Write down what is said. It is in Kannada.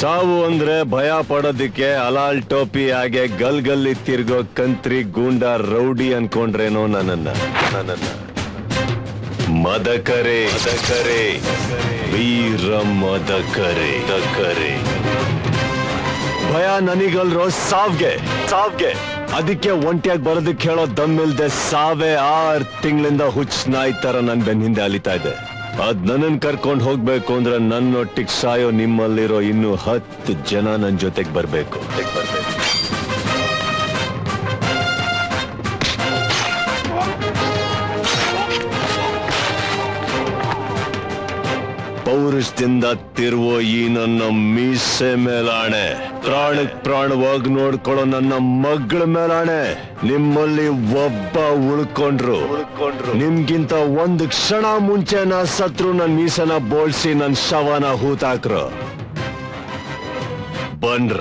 ಸಾವು ಅಂದ್ರೆ ಭಯ ಪಡೋದಿಕ್ಕೆ ಹಲಾಲ್ ಟೋಪಿ ಹಾಗೆ ಗಲ್ಗಲ್ಲಿ ತಿರ್ಗೋ ಕಂತ್ರಿ ಗೂಂಡ ರೌಡಿ ಅನ್ಕೊಂಡ್ರೇನೋ ನನ್ನನ್ನ ಮದಕರೆ ವೀರ ಮದಕರೆ ಭಯ ನನಗಲ್ರೋ ಸಾವ್ಗೆ ಅದಕ್ಕೆ ಒಂಟಿಯಾಗಿ ಬರೋದಕ್ಕೆ ಹೇಳೋ ದಮ್ಮಿಲ್ದೆ ಸಾವೇ 6 ತಿಂಗಳಿಂದ ಹುಚ್ಚ ನಾಯಿ ತರ ನನ್ ಬೆನ್ನ ಹಿಂದೆ ಅಲಿತಾ ಇದೆ. ಅದ್ ನನ್ನನ್ ಕರ್ಕೊಂಡ್ ಹೋಗ್ಬೇಕು ಅಂದ್ರೆ ನನ್ನೊಟ್ಟಿಗೆ ಸಾಯೋ ನಿಮ್ಮಲ್ಲಿರೋ ಇನ್ನು 10 ಜನ ನನ್ ಜೊತೆಗೆ ಬರ್ಬೇಕು. ಪೌರುಷದಿಂದ ತಿರುವೋ ಈ ನನ್ನ ಮೀಸೆ ಮೇಲಾಣೆ, ಪ್ರಾಣಕ್ ಪ್ರಾಣವಾಗಿ ನೋಡ್ಕೊಳ್ಳೋ ನನ್ನ ಮಗಳ ಮೇಲಾಣೆ, ನಿಮ್ಮಲ್ಲಿ ಒಬ್ಬ ಉಳ್ಕೊಂಡ್ರು ನಿಮ್ಗಿಂತ 1 ಕ್ಷಣ ಮುಂಚೆ ನಾ ಸತ್ರು ನನ್ ಮೀಸನ ಬೋಳ್ಸಿ ನನ್ ಶವನ ಹೂತಾಕ್ರು. ಬನ್ರ